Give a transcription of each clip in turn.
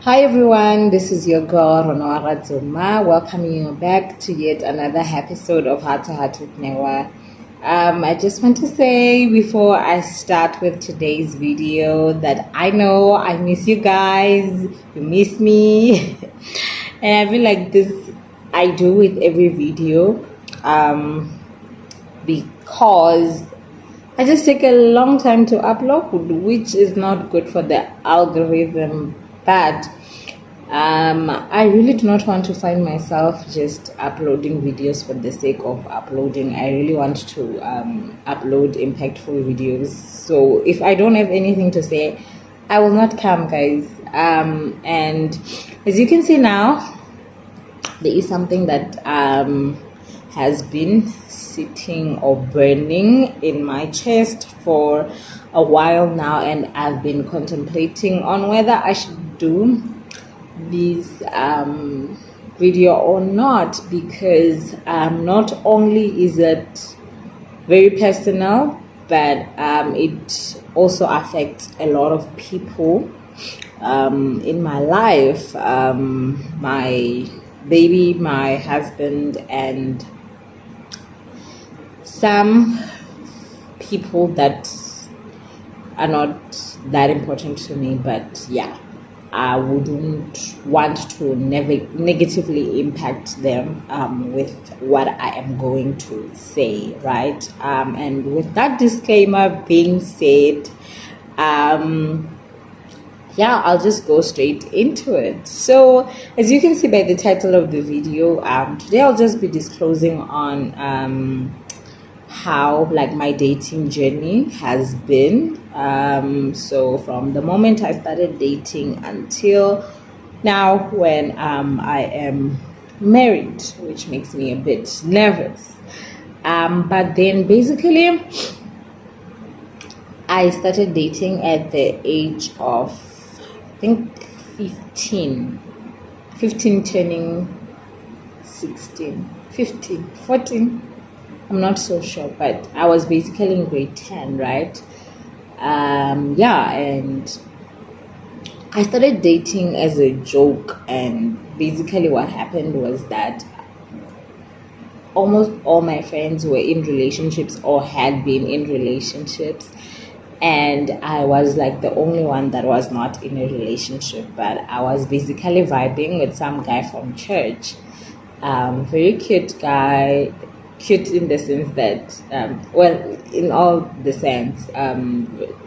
Hi everyone, this is your girl Ronora Zuma, welcoming you back to yet another episode of Heart to Heart with Newa. I just want to say before I start with today's video that I know I miss you guys, you miss me, and I feel like this I do with every video because I just take a long time to upload, which is not good for the algorithm. But I really do not want to find myself just uploading videos for the sake of uploading. I really want to upload impactful videos. So if I don't have anything to say, I will not come, guys. And as you can see now, there is something that has been sitting or burning in my chest for a while now, and I've been contemplating on whether I should do this video or not, because not only is it very personal, but it also affects a lot of people in my life, my baby, my husband, and some people that are not that important to me. But yeah, I wouldn't want to negatively impact them with what I am going to say, right? And with that disclaimer being said, yeah, I'll just go straight into it. So as you can see by the title of the video, today I'll just be disclosing on how like my dating journey has been. So from the moment I started dating until now, when I am married, which makes me a bit nervous. But then basically I started dating at the age of, I think, 15 turning 16, 15, 14. I'm not so sure, but I was basically in grade 10, right? Yeah, and I started dating as a joke, and basically what happened was that almost all my friends were in relationships or had been in relationships, and I was like the only one that was not in a relationship. But I was basically vibing with some guy from church, very cute guy, cute in the sense that well, in all the sense,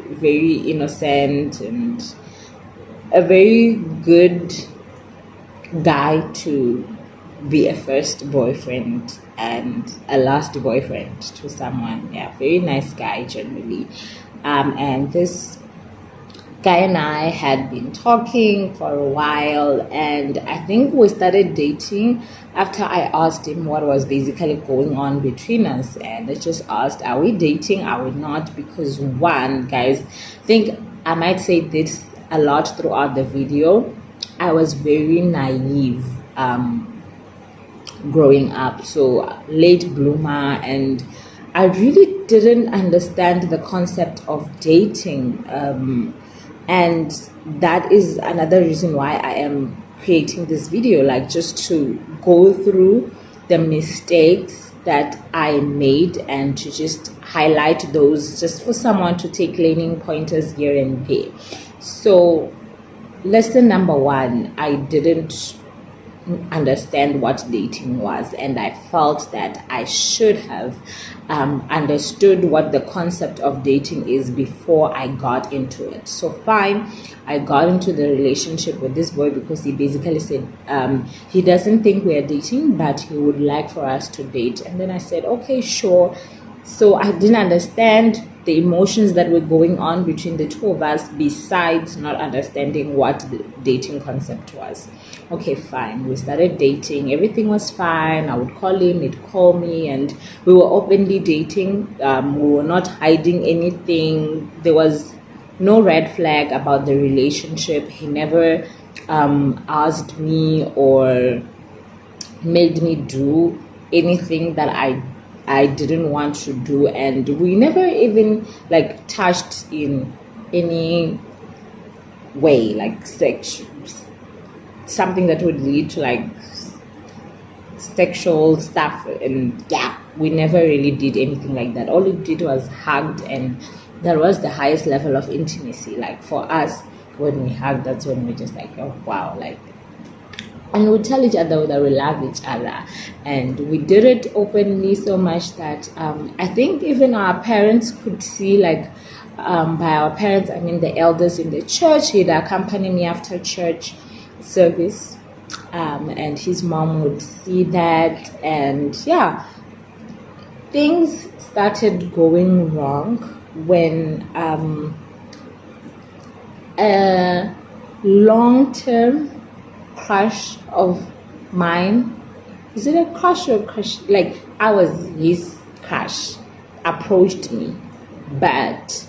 very innocent and a very good guy to be a first boyfriend and a last boyfriend to someone. Yeah, very nice guy generally. And this guy and I had been talking for a while, and I think we started dating after I asked him what was basically going on between us. And I just asked, are we dating, are we not? Because one, guys, I think I might say this a lot throughout the video, I was very naive growing up, so late bloomer, and I really didn't understand the concept of dating, and that is another reason why I am creating this video, like just to go through the mistakes that I made and to just highlight those, just for someone to take learning pointers here and there. So lesson number one, I didn't understand what dating was, and I felt that I should have understood what the concept of dating is before I got into it. So fine, I got into the relationship with this boy because he basically said he doesn't think we are dating, but he would like for us to date. And then I said, okay, sure. So I didn't understand the emotions that were going on between the two of us, besides not understanding what the dating concept was. Okay, fine. We started dating. Everything was fine. I would call him, he'd call me, and we were openly dating. We were not hiding anything. There was no red flag about the relationship. He never asked me or made me do anything that I didn't want to do, and we never even like touched in any way, like sex, something that would lead to like sexual stuff. And yeah, we never really did anything like that. All we did was hugged, and that was the highest level of intimacy. Like for us, when we hugged, that's when we just like, oh wow, like, and we tell each other that we love each other. And we did it openly so much that I think even our parents could see, like, by our parents I mean the elders in the church. He'd accompany me after church service, and his mom would see that, and yeah, things started going wrong when a long-term crush of mine, is it a crush or a crush? Like, I was his crush, approached me. But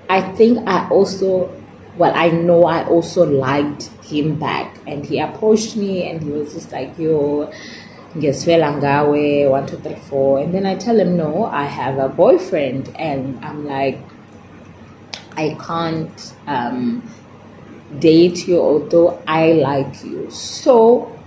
I think I also, well, I know I also liked him back. And he approached me and he was just like, yo, ngeswela ngawe, 1, 2, 3, 4. And then I tell him, no, I have a boyfriend. And I'm like, I can't date you although I like you. So,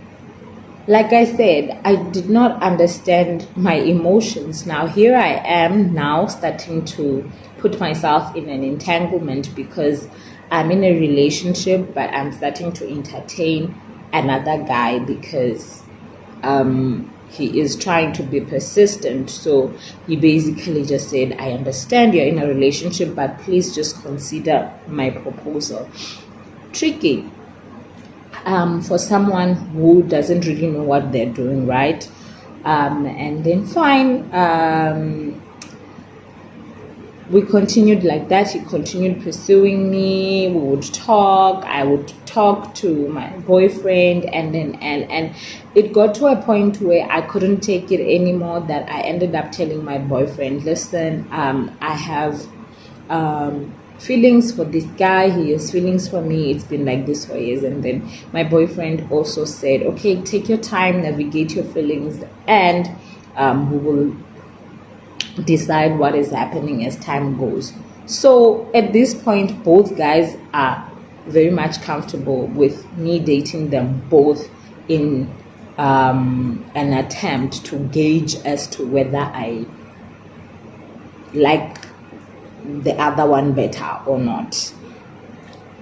like I said, I did not understand my emotions. Now here I am now starting to put myself in an entanglement because I'm in a relationship, but I'm starting to entertain another guy because he is trying to be persistent. So he basically just said, I understand you're in a relationship, but please just consider my proposal. Tricky for someone who doesn't really know what they're doing, right? And then fine, we continued like that. He continued pursuing me. We would talk. I would talk to my boyfriend, and then and it got to a point where I couldn't take it anymore. That I ended up telling my boyfriend, "Listen, I have feelings for this guy. He has feelings for me. It's been like this for years." And then my boyfriend also said, "Okay, take your time, navigate your feelings, and we will decide what is happening as time goes." So at this point, both guys are very much comfortable with me dating them both in an attempt to gauge as to whether I like the other one better or not.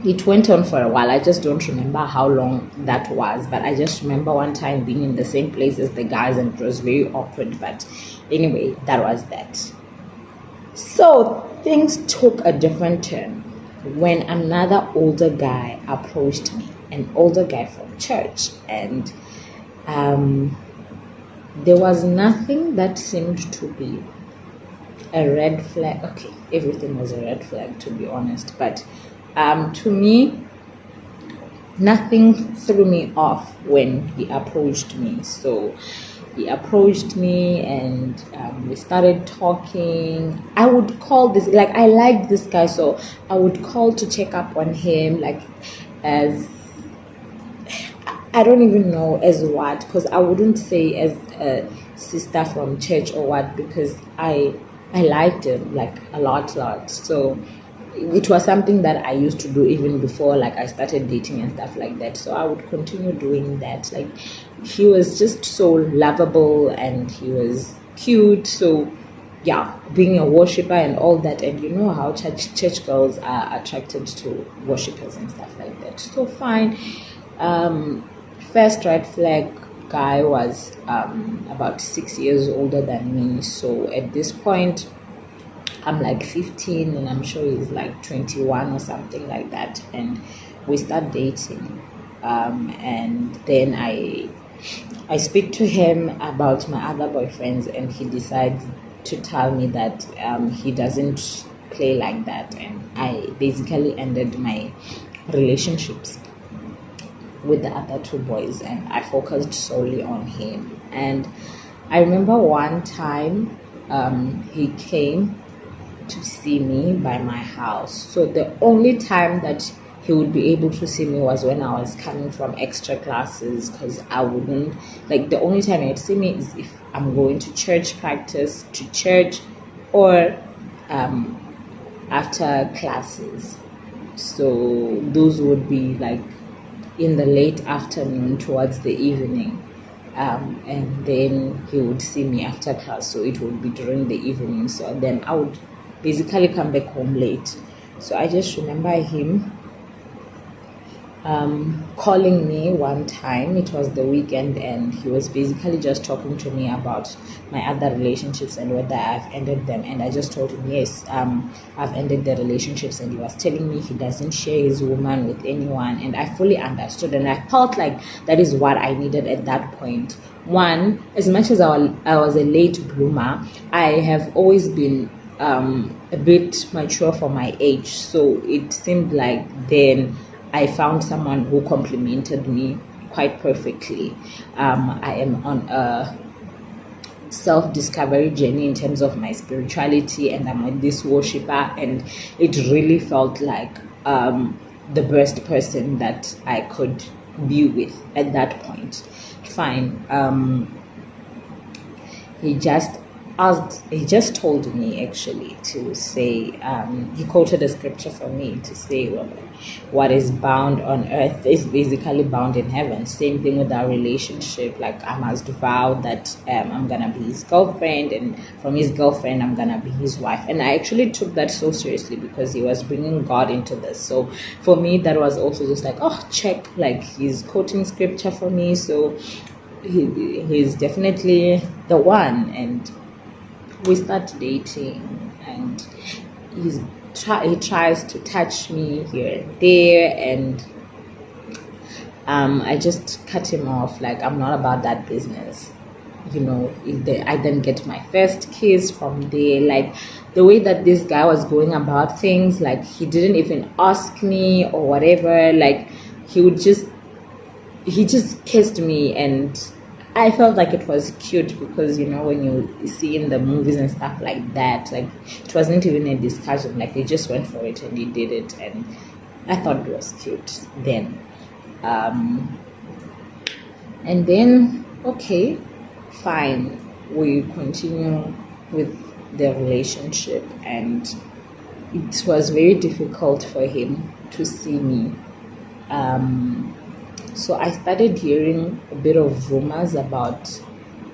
It went on for a while. I just don't remember how long that was, but I just remember one time being in the same place as the guys and it was very awkward. But anyway, that was that. So things took a different turn when another older guy approached me, an older guy from church, and there was nothing that seemed to be a red flag. Okay, everything was a red flag, to be honest, but to me, nothing threw me off when he approached me. So he approached me and we started talking. I would call this, like, I liked this guy, so I would call to check up on him, like, as, I don't even know as what, because I wouldn't say as a sister from church or what, because I liked him, like, a lot. So it was something that I used to do even before, like, I started dating and stuff like that. So I would continue doing that. Like, he was just so lovable and he was cute. So yeah, being a worshiper and all that, and you know how church girls are attracted to worshippers and stuff like that. So fine. First red flag guy was about 6 years older than me. So at this point, I'm like 15 and I'm sure he's like 21 or something like that. And we start dating. And then I speak to him about my other boyfriends, and he decides to tell me that he doesn't play like that. And I basically ended my relationships with the other two boys, and I focused solely on him. And I remember one time he came to see me by my house. So the only time that he would be able to see me was when I was coming from extra classes, because I wouldn't, like, the only time he'd see me is if I'm going to church practice, to church, or after classes. So those would be like in the late afternoon towards the evening. And then he would see me after class, so it would be during the evening. So then I would basically come back home late. So I just remember him calling me one time. It was the weekend, and he was basically just talking to me about my other relationships and whether I've ended them. And I just told him, yes, I've ended the relationships. And he was telling me he doesn't share his woman with anyone. And I fully understood, and I felt like that is what I needed at that point. One, as much as I was a late bloomer, I have always been a bit mature for my age. So it seemed like then I found someone who complimented me quite perfectly. I am on a self-discovery journey in terms of my spirituality, and I'm with this worshiper, and it really felt like the best person that I could be with at that point. Fine. He just told me actually to say, he quoted a scripture for me to say, well, what is bound on earth is basically bound in heaven. Same thing with our relationship. Like, I must vow that I'm gonna be his girlfriend, and from his girlfriend I'm gonna be his wife. And I actually took that so seriously because he was bringing God into this. So for me, that was also just like, oh, check, like he's quoting scripture for me, so he's definitely the one. And we start dating, and he tries to touch me here and there, and I just cut him off. Like, I'm not about that business. I then get my first kiss from there. Like, the way that this guy was going about things, like, he didn't even ask me or whatever. Like, he just kissed me, and I felt like it was cute because, when you see in the movies and stuff like that, like, it wasn't even a discussion. Like, they just went for it and they did it, and I thought it was cute then. And then, okay, fine, we continue with the relationship, and it was very difficult for him to see me. So I started hearing a bit of rumors about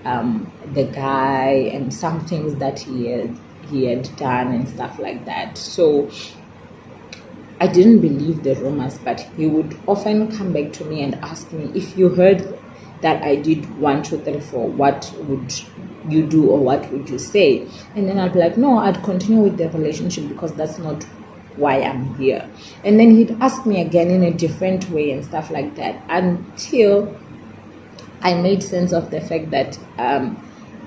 the guy and some things that he had done and stuff like that. So I didn't believe the rumors, but he would often come back to me and ask me, if you heard that I did 1, 2, 3, 4, what would you do, or what would you say? And then I'd be like, no, I'd continue with the relationship because that's not why I'm here. And then he'd ask me again in a different way and stuff like that, until I made sense of the fact that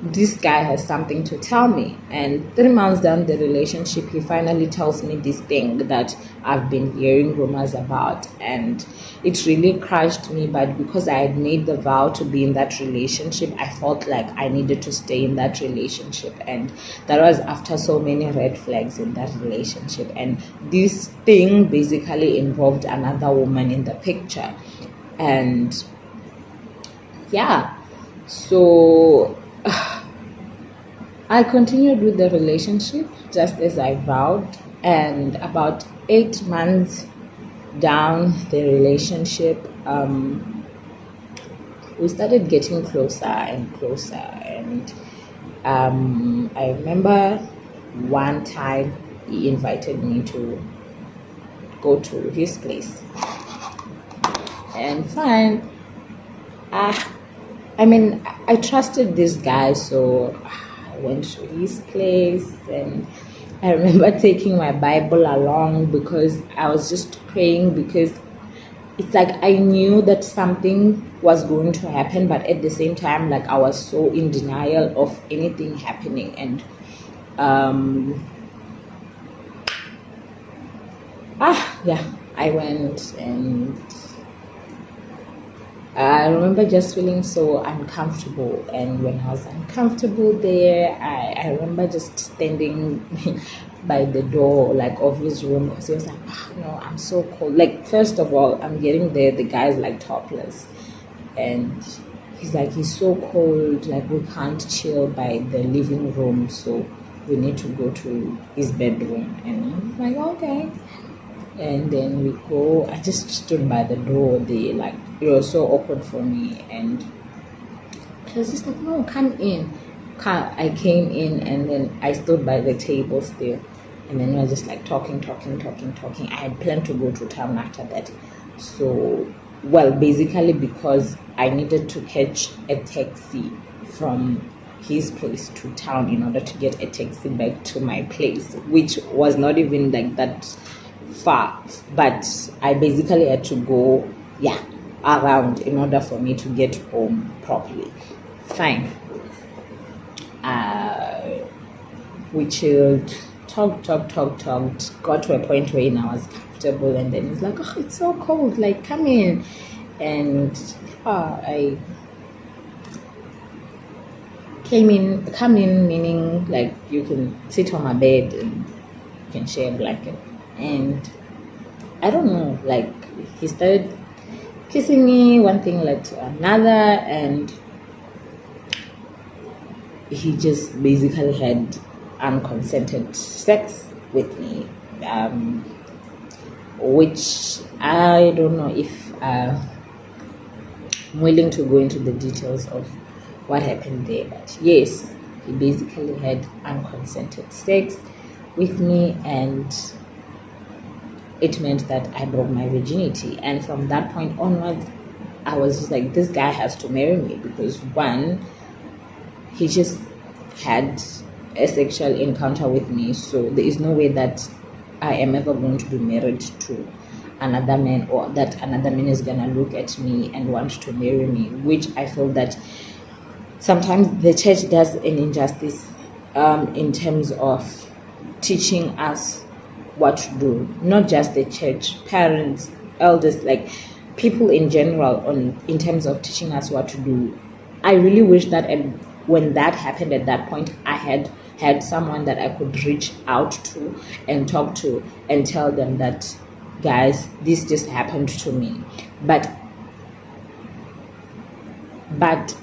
this guy has something to tell me. And 3 months down the relationship, he finally tells me this thing that I've been hearing rumors about, and it really crushed me. But because I had made the vow to be in that relationship, I felt like I needed to stay in that relationship, and that was after so many red flags in that relationship. And this thing basically involved another woman in the picture. And yeah, so I continued with the relationship just as I vowed, and about 8 months down the relationship, we started getting closer and closer. And I remember one time he invited me to go to his place, and fine. I trusted this guy, so I went to his place, and I remember taking my Bible along because I was just praying, because it's like I knew that something was going to happen, but at the same time, like, I was so in denial of anything happening. And I went, and I remember just feeling so uncomfortable. And when I was uncomfortable there, I remember just standing by the door, like, of his room, because he was like, no, I'm so cold. Like, first of all, I'm getting there, the guy's like topless, and he's like, he's so cold, like, we can't chill by the living room, so we need to go to his bedroom. And I'm like, okay. And then we go. I just stood by the door. They like it was so awkward for me, and she was just like, "No, come in." I came in, and then I stood by the table still, and then we were just like talking. I had planned to go to town after that, so well, basically because I needed to catch a taxi from his place to town in order to get a taxi back to my place, which was not even like that far, but I basically had to go, yeah, around in order for me to get home properly. Fine. We chilled, talked, got to a point where I was comfortable, and then he's like, "Oh, it's so cold, like, come in." And I come in, meaning like you can sit on my bed and you can share a blanket. And I don't know, like, he started kissing me, one thing led to another, and he just basically had unconsented sex with me, which I don't know if I'm willing to go into the details of what happened there. But yes, he basically had unconsented sex with me, and it meant that I broke my virginity. And from that point onwards, I was just like, this guy has to marry me, because one, he just had a sexual encounter with me, so there is no way that I am ever going to be married to another man, or that another man is gonna look at me and want to marry me, which I feel that sometimes the church does an injustice in terms of teaching us what to do. Not just the church, parents, elders, like people in general, on in terms of teaching us what to do. I really wish that, and when that happened at that point, I had someone that I could reach out to and talk to and tell them that, guys, this just happened to me. But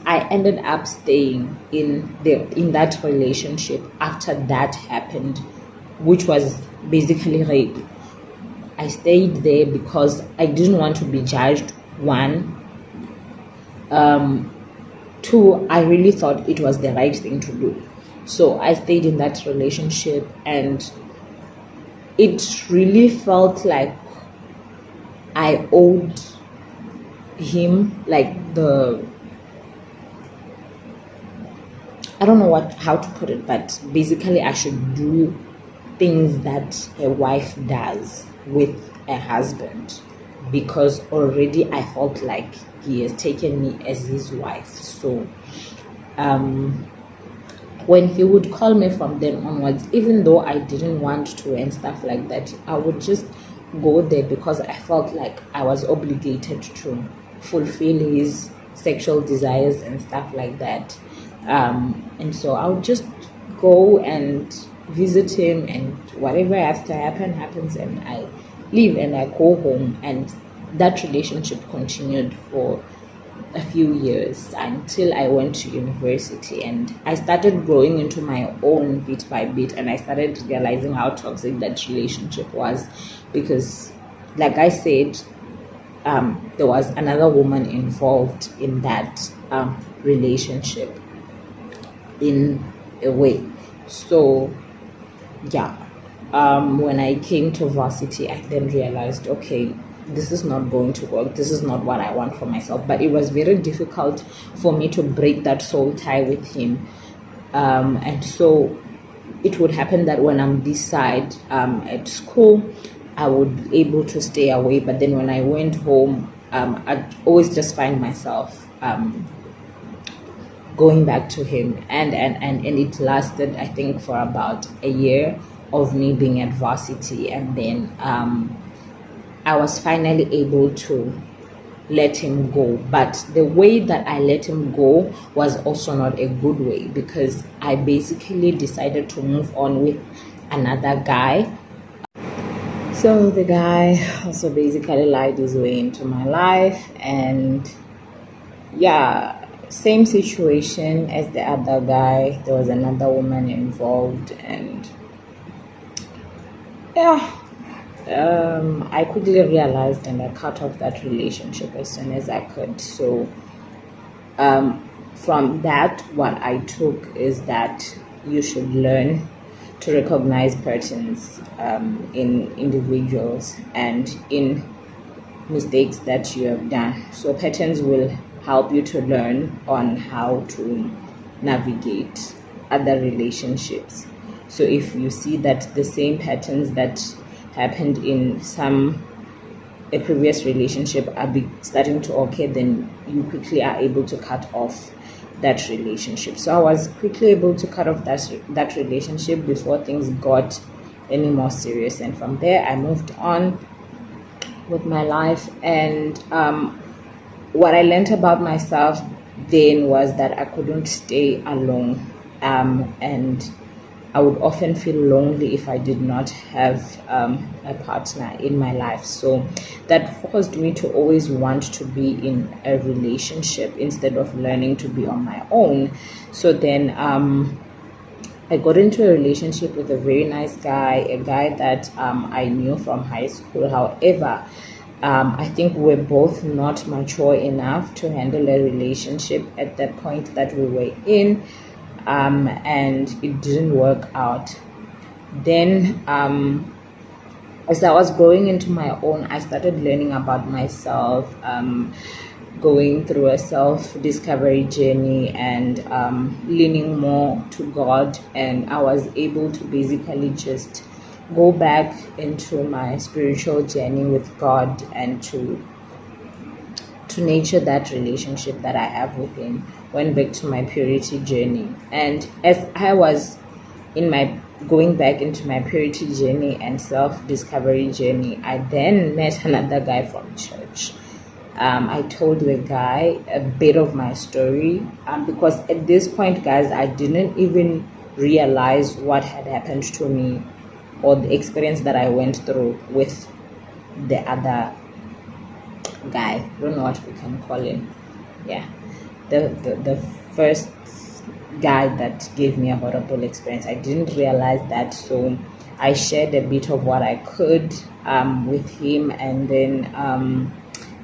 I ended up staying in that relationship after that happened, which was basically rape. I stayed there because I didn't want to be judged. One, two, I really thought it was the right thing to do. So I stayed in that relationship, and it really felt like I owed him, like, I don't know how to put it, but basically I should do things that a wife does with a husband, because already I felt like he has taken me as his wife. So when he would call me from then onwards, even though I didn't want to and stuff like that, I would just go there because I felt like I was obligated to fulfill his sexual desires and stuff like that. And so I would just go and visit him, and whatever has to happen happens, and I leave and I go home. And that relationship continued for a few years until I went to university, and I started growing into my own bit by bit, and I started realizing how toxic that relationship was, because, like I said, there was another woman involved in that relationship in a way. So yeah, when I came to varsity, I then realized, okay, this is not going to work. This is not what I want for myself. But it was very difficult for me to break that soul tie with him. And so it would happen that when I'm this side at school, I would be able to stay away. But then when I went home, I'd always just find myself going back to him. And it lasted, I think, for about a year of me being at varsity. And then I was finally able to let him go. But the way that I let him go was also not a good way, because I basically decided to move on with another guy. So the guy also basically lied his way into my life, and yeah, same situation as the other guy. There was another woman involved, and yeah, I quickly realized and I cut off that relationship as soon as I could. So from that, what I took is that you should learn to recognize patterns in individuals and in mistakes that you have done. So patterns will help you to learn on how to navigate other relationships. So if you see that the same patterns that happened in a previous relationship are starting to occur, then you quickly are able to cut off that relationship. So I was quickly able to cut off that relationship before things got any more serious, and from there I moved on with my life. And what I learned about myself then was that I couldn't stay alone, and I would often feel lonely if I did not have a partner in my life. So that forced me to always want to be in a relationship instead of learning to be on my own. So then I got into a relationship with a very nice guy, a guy that I knew from high school. However, I think we're both not mature enough to handle a relationship at that point that we were in. And it didn't work out. Then as I was growing into my own, I started learning about myself, going through a self-discovery journey, and leaning more to God. And I was able to basically just go back into my spiritual journey with God and to nurture that relationship that I have with Him. Went back to my purity journey, and as I was in my going back into my purity journey and self-discovery journey, I then met another guy from church. I told the guy a bit of my story, because at this point, guys, I didn't even realize what had happened to me or the experience that I went through with the other guy. I don't know what we can call him. Yeah, the first guy that gave me a horrible experience. I didn't realize that, so I shared a bit of what I could with him, and then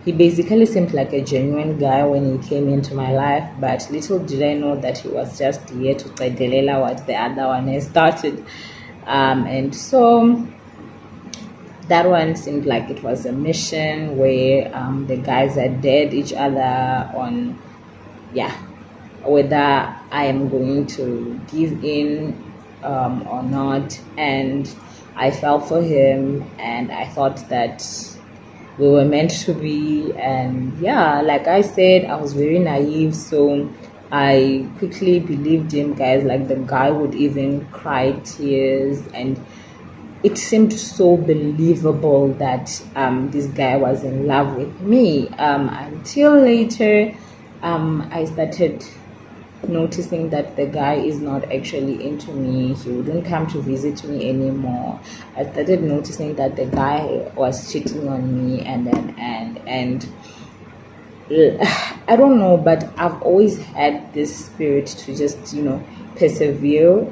he basically seemed like a genuine guy when he came into my life, but little did I know that he was just here to delela what the other one has started. And so that one seemed like it was a mission where the guys had dared each other on, whether I am going to give in or not. And I fell for him, and I thought that we were meant to be. And like I said, I was very naive, so I quickly believed him, guys. Like, the guy would even cry tears, and it seemed so believable that this guy was in love with me, until later I started noticing that the guy is not actually into me. He wouldn't come to visit me anymore. I started noticing that the guy was cheating on me, and I don't know, but I've always had this spirit to just persevere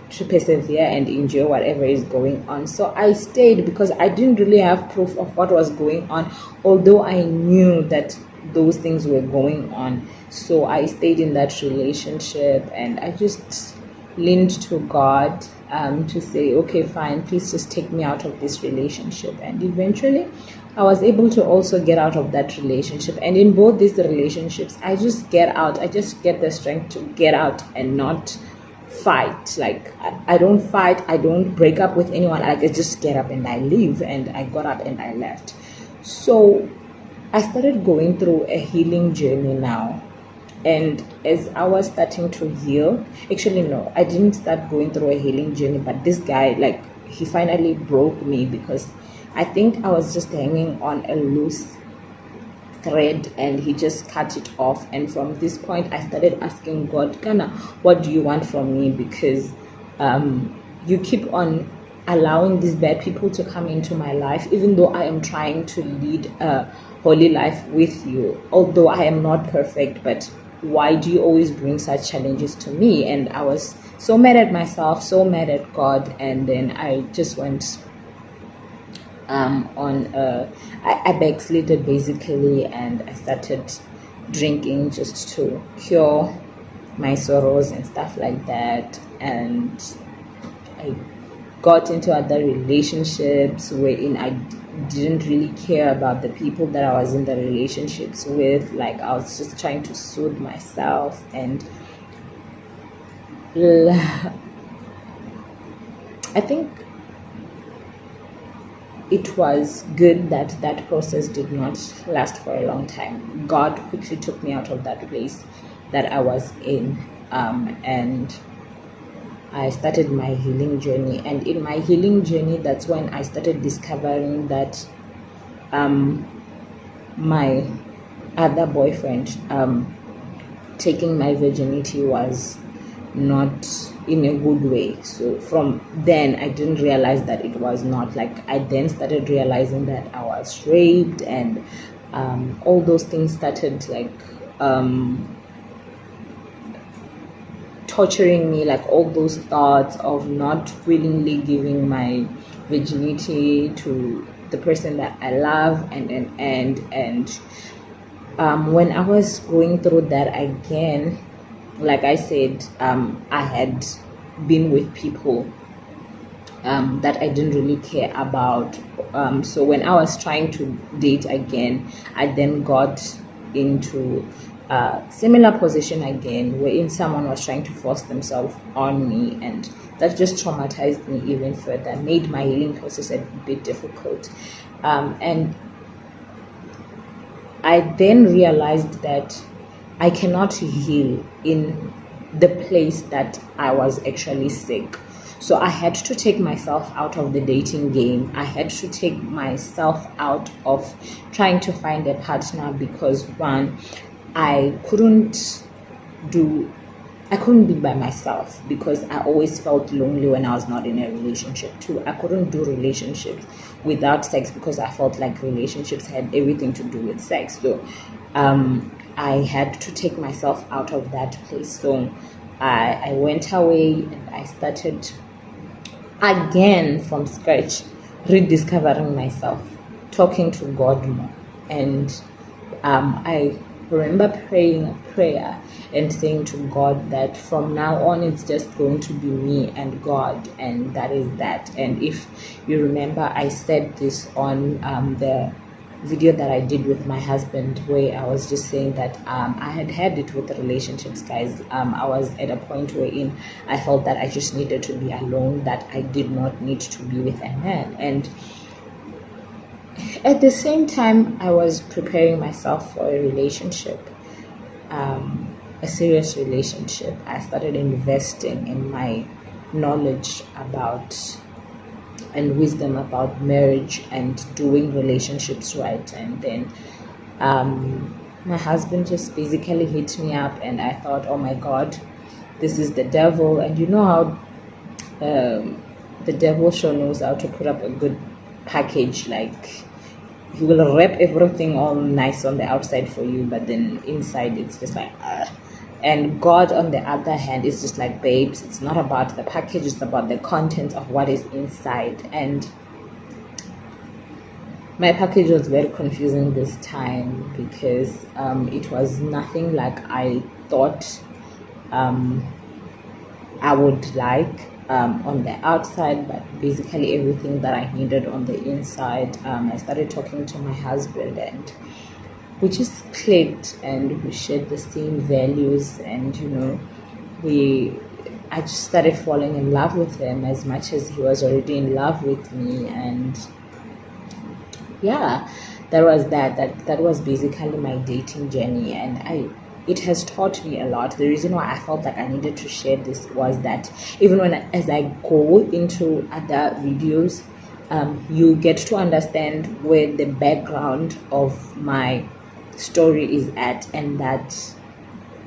and endure whatever is going on. So I stayed because I didn't really have proof of what was going on, although I knew that those things were going on. So I stayed in that relationship, and I just leaned to God to say, okay, fine, please just take me out of this relationship. And eventually I was able to also get out of that relationship. And in both these relationships, I just get out. I just get the strength to get out and not fight. Like, I don't fight. I don't break up with anyone. Like, I just get up and I leave. And I got up and I left. So I started going through a healing journey now. And as I was starting to heal, actually, no, I didn't start going through a healing journey, but this guy, like, he finally broke me, because I think I was just hanging on a loose thread, and he just cut it off. And from this point, I started asking God, Kana, what do you want from me? Because you keep on allowing these bad people to come into my life, even though I am trying to lead a holy life with you, although I am not perfect. But why do you always bring such challenges to me? And I was so mad at myself, so mad at God. And then I just went I backslided basically, and I started drinking just to cure my sorrows and stuff like that. And I got into other relationships wherein I didn't really care about the people that I was in the relationships with. Like, I was just trying to soothe myself, and I think it was good that that process did not last for a long time. God quickly took me out of that place that I was in, and I started my healing journey. And in my healing journey, that's when I started discovering that my other boyfriend taking my virginity was not in a good way. So from then, I didn't realize that it was not. Like, I then started realizing that I was raped, and all those things started like torturing me, like all those thoughts of not willingly giving my virginity to the person that I love. And when I was going through that again, like I said, I had been with people that I didn't really care about. So when I was trying to date again, I then got into a similar position again, wherein someone was trying to force themselves on me, and that just traumatized me even further, made my healing process a bit difficult. And I then realized that I cannot heal in the place that I was actually sick. So I had to take myself out of the dating game. I had to take myself out of trying to find a partner, because one, I couldn't be by myself, because I always felt lonely when I was not in a relationship. Two, I couldn't do relationships without sex, because I felt like relationships had everything to do with sex. So I had to take myself out of that place. So I went away, and I started again from scratch, rediscovering myself, talking to God more. And I remember praying a prayer and saying to God that from now on it's just going to be me and God, and that is that. And if you remember, I said this on the video that I did with my husband, where I was just saying that I had it with the relationships, guys. I was at a point wherein I felt that I just needed to be alone, that I did not need to be with a man. And at the same time, I was preparing myself for a relationship, a serious relationship. I started investing in my knowledge about and wisdom about marriage and doing relationships right. And then my husband just basically hit me up, and I thought, oh my God, this is the devil. And you know how the devil sure knows how to put up a good package. Like, he will wrap everything all nice on the outside for you, but then inside it's just like And God, on the other hand, is just like, babes, it's not about the package, it's about the content of what is inside. And my package was very confusing this time, because it was nothing like I thought I would like on the outside, but basically everything that I needed on the inside. I started talking to my husband, and we just clicked, and we shared the same values, and I just started falling in love with him as much as he was already in love with me. And yeah, that was basically my dating journey, and it has taught me a lot. The reason why I felt like I needed to share this was that even as I go into other videos, you get to understand where the background of my story is at, and that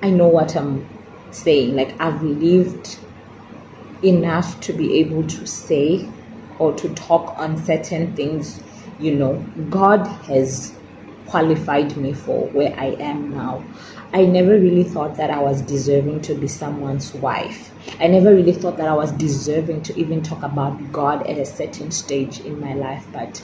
I know what I'm saying. Like, I've lived enough to be able to say or to talk on certain things. God has qualified me for where I am now. I never really thought that I was deserving to be someone's wife. I never really thought that I was deserving to even talk about God at a certain stage in my life. But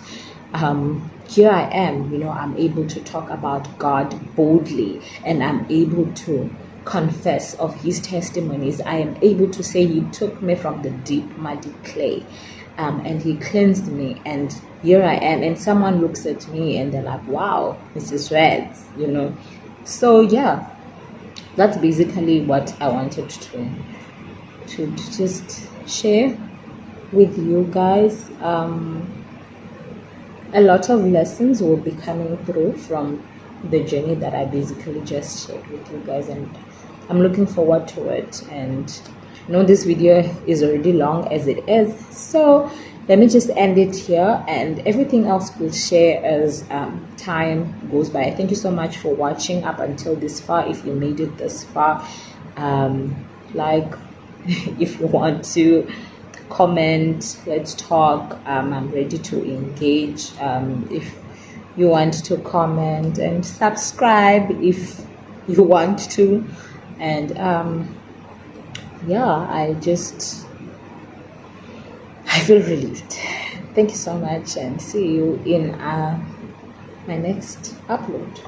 here I am, I'm able to talk about God boldly, and I'm able to confess of his testimonies. I am able to say he took me from the deep, muddy clay. And he cleansed me, and here I am. And someone looks at me and they're like, wow, Mrs. Reds, So yeah, that's basically what I wanted to just share with you guys. A lot of lessons will be coming through from the journey that I basically just shared with you guys, and I'm looking forward to it. And this video is already long as it is, so let me just end it here, and everything else we'll share as time goes by. Thank you so much for watching up until this far. If you made it this far, like if you want to comment, let's talk. I'm ready to engage. If you want to comment, and subscribe if you want to. And yeah, I feel relieved. Thank you so much, and see you in my next upload.